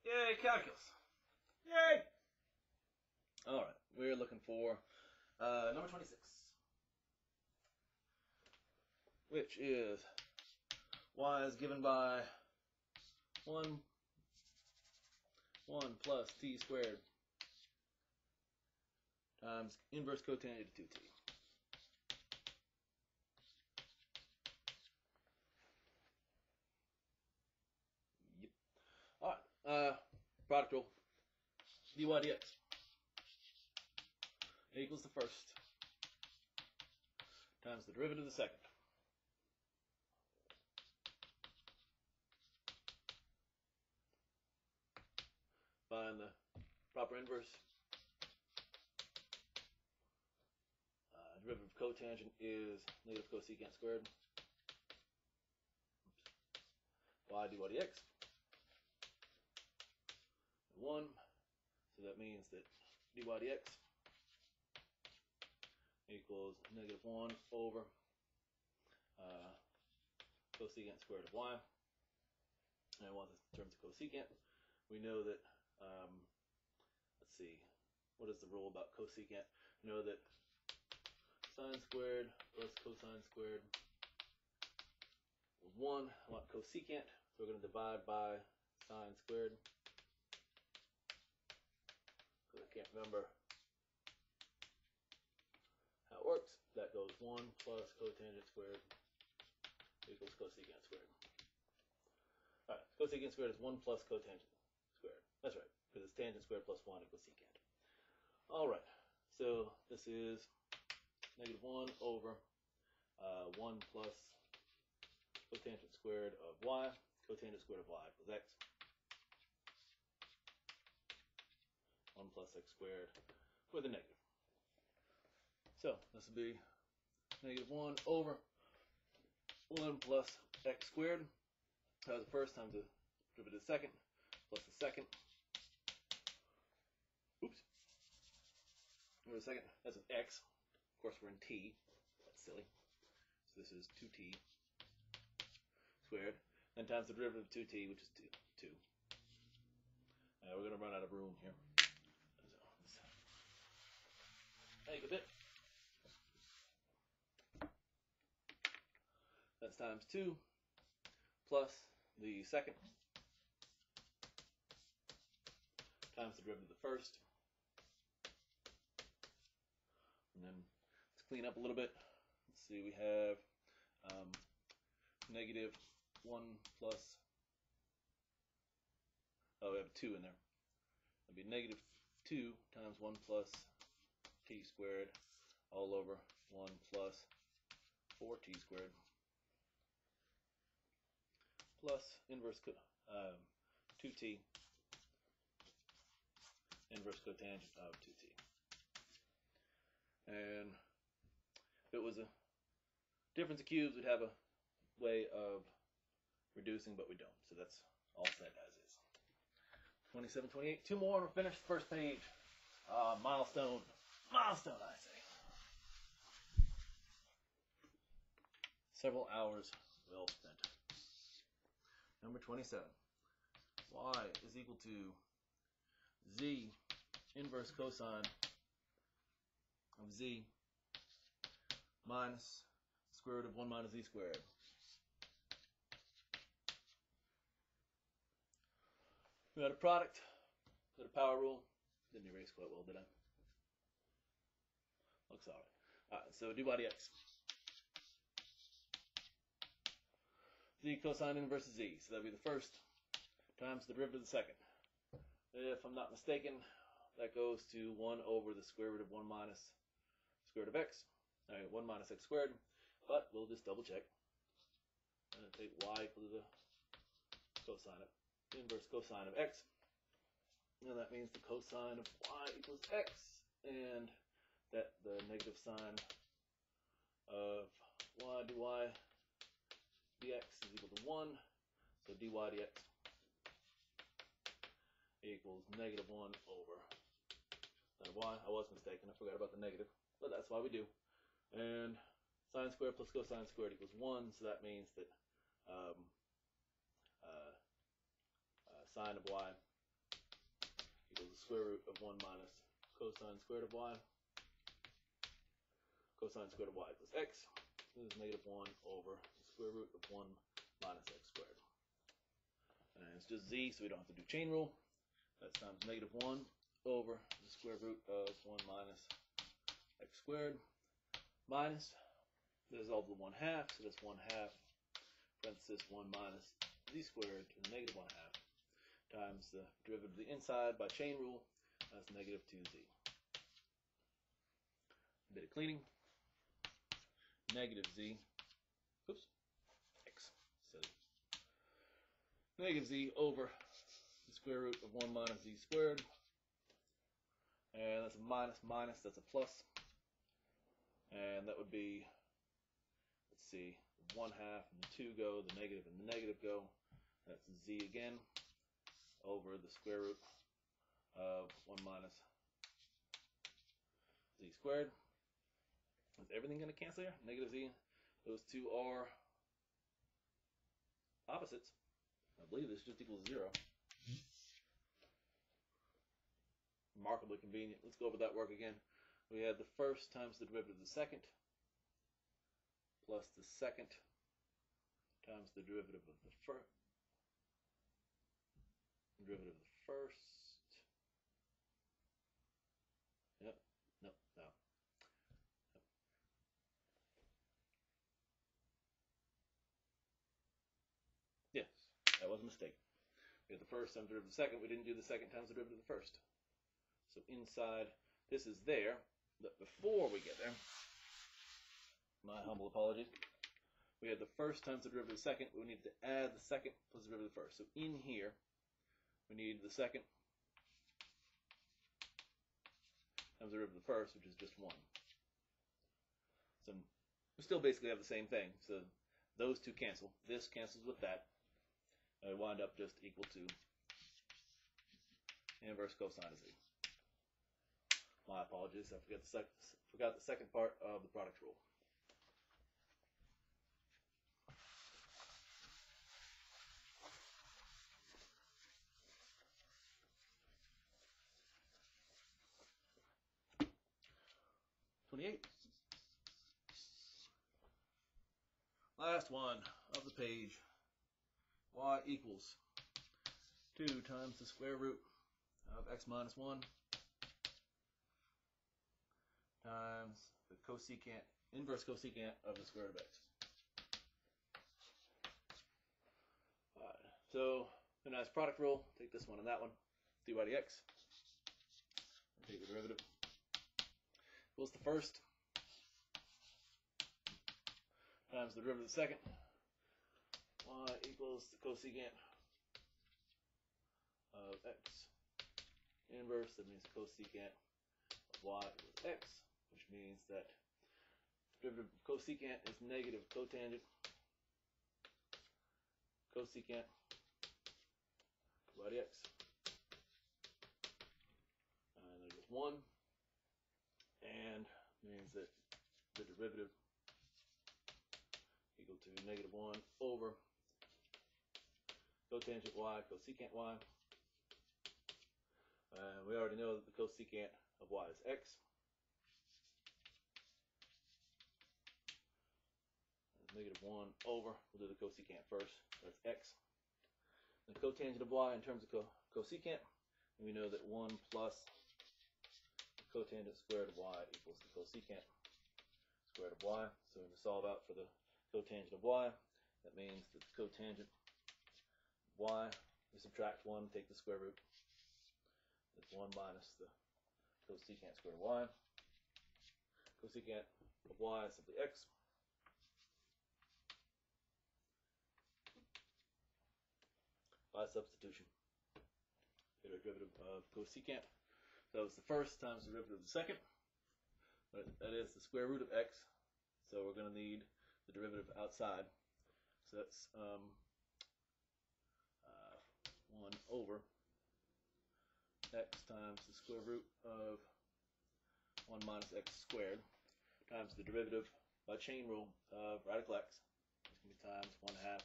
Yay, calculus. Yay! Alright, we're looking for number 26, which is y is given by 1 plus t squared times inverse cotangent of 2t. Yep. Alright, product rule. dy dx equals the first times the derivative of the second. Find the proper inverse. Derivative of cotangent is negative cosecant squared. Y dy dx. 1. So that means that dy dx equals negative 1 over cosecant squared of y. And I want this in terms of cosecant. We know that, let's see, what is the rule about cosecant? We know that sine squared plus cosine squared equals 1. I want cosecant, so we're going to divide by sine squared. Because I can't remember how it works. That goes 1 plus cotangent squared equals cosecant squared. Alright, cosecant squared is 1 plus cotangent squared. That's right, because it's tangent squared plus 1 equals secant. Alright, so this is negative 1 over 1 plus cotangent squared of y. Cotangent squared of y equals x. 1 plus x squared with a negative. So this would be negative 1 over 1 plus x squared. That was the first times the derivative of the second plus the second. Oops. Over the second. That's with x. Of course, we're in t. That's silly. So this is 2t squared. Then times the derivative of 2t, which is 2. We're going to run out of room here. So let's take a bit. That's times 2 plus the second times the derivative of the first. And then let's clean up a little bit. Let's see, we have negative 1 plus, oh, we have 2 in there. It'll be negative 2 times 1 plus t squared all over 1 plus 4t squared plus inverse 2t inverse cotangent of 2t. And if it was a difference of cubes, we'd have a way of reducing, but we don't. So that's all set as is. 27, 28. 2 more and we're finished. First page. Milestone. Milestone, I say. Several hours well spent. Number 27. Y is equal to z inverse cosine of z minus square root of 1 minus z squared. We got a product, got a power rule. Didn't erase quite well, did I? Looks alright. Alright, so dy dx. Z cosine inverse of z. So that'd be the first times the derivative of the second. If I'm not mistaken, that goes to 1 over the square root of 1 minus square root of x. Alright, 1 minus x squared. But we'll just double check. And take y equal to the cosine of inverse cosine of x. And that means the cosine of y equals x. And that the negative sign of y dy dx is equal to 1. So dy dx equals negative 1 over that y. I was mistaken. I forgot about the negative. But that's why we do. And sine squared plus cosine squared equals 1. So that means that sine of y square root of 1 minus cosine squared of y. Cosine squared of y equals x. This is negative 1 over the square root of 1 minus x squared. And it's just z, so we don't have to do chain rule. That's times negative 1 over the square root of 1 minus x squared minus, there's all the 1 half, so that's 1 half parenthesis 1 minus z squared to the negative 1 half times the derivative of the inside by chain rule, that's negative 2z. A bit of cleaning. Negative z, oops, x, silly. Negative z over the square root of 1 minus z squared. And that's a minus, minus, that's a plus. And that would be, let's see, 1 half and the 2 go, the negative and the negative go. That's z again over the square root of 1 minus z squared. Is everything going to cancel here? Negative z. Those two are opposites. I believe this just equals 0. Remarkably convenient. Let's go over that work again. We had the first times the derivative of the second plus the second times the derivative of the first. Derivative of the first. Yep. No. No. Yes, that was a mistake. We had the first times the derivative of the second. We didn't do the second times the derivative of the first. So inside, this is there, but before we get there, my humble apologies, we had the first times the derivative of the second, but we need to add the second plus the derivative of the first. So in here, we need the second times the derivative of the first, which is just 1. So we still basically have the same thing. So those two cancel. This cancels with that. And we wind up just equal to inverse cosine of z. My apologies, I forgot the second part of the product rule. Last one of the page. Y equals 2 times the square root of x minus 1 times the cosecant, inverse cosecant of the square root of x. Alright, so a nice product rule. Take this one and that one. dy dx. Take the derivative. Equals the first times the derivative of the second. Y equals the cosecant of x inverse. That means cosecant of y equals x, which means that derivative of cosecant is negative cotangent cosecant y dx. And there's just 1, and means that the derivative equal to negative 1 over cotangent y cosecant y. We already know that the cosecant of y is x. Negative 1 over, we'll do the cosecant first, that's x. The cotangent of y in terms of cosecant, and we know that 1 plus the cotangent squared of y equals the cosecant squared of y. So when we solve out for the cotangent of y, that means that the cotangent of y, we subtract 1, take the square root. That's 1 minus the cosecant squared of y. Cosecant of y is simply x. By substitution, get our derivative of cosecant. So it's the first times the derivative of the second. But that is the square root of x. So we're going to need the derivative outside. So that's 1 over x times the square root of 1 minus x squared times the derivative by chain rule of radical x. It's going to be times 1 half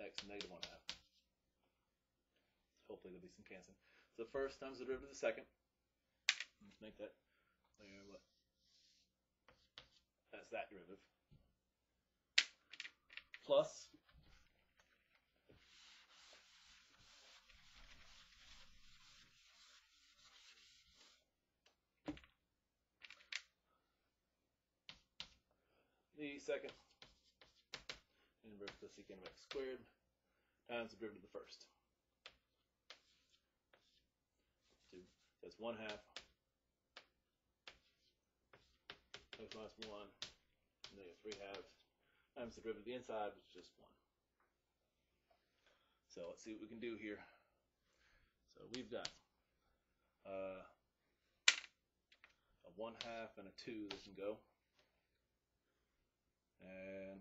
x and negative 1 half. Hope hopefully there'll be some canceling. So first times the derivative of the second. Let's make that clear. What? That's that derivative. Plus the second inverse cosecant of x squared times the derivative of the first. So that's 1/2 x minus 1 negative 3/2 times the derivative of the inside, which is just 1. So let's see what we can do here. So we've got a 1/2 and a 2 that can go. And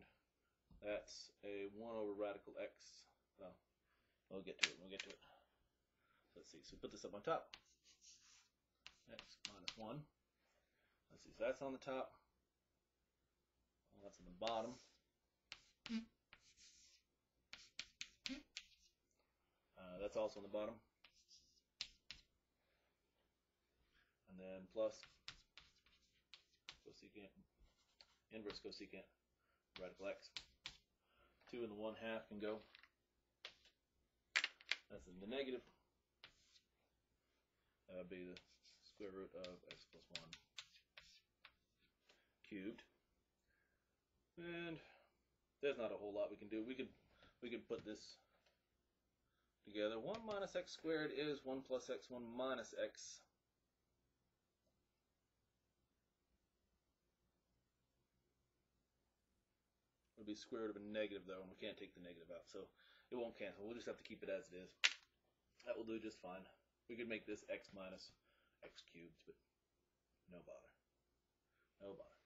that's a 1 over radical x. Well, we'll get to it. So let's see. So put this up on top. X minus 1. Let's see. So that's on the top. Well, that's on the bottom. That's also on the bottom. And then plus cosecant, inverse cosecant, radical x. 2 and the 1/2 can go. That's in the negative. That would be the square root of x plus 1 cubed. And there's not a whole lot we can do. We could put this together. 1 minus x squared is 1 plus x, 1 minus x. It'll be square root of a negative though, and we can't take the negative out, so it won't cancel. We'll just have to keep it as it is. That will do just fine. We could make this x minus x cubed, but no bother. No bother.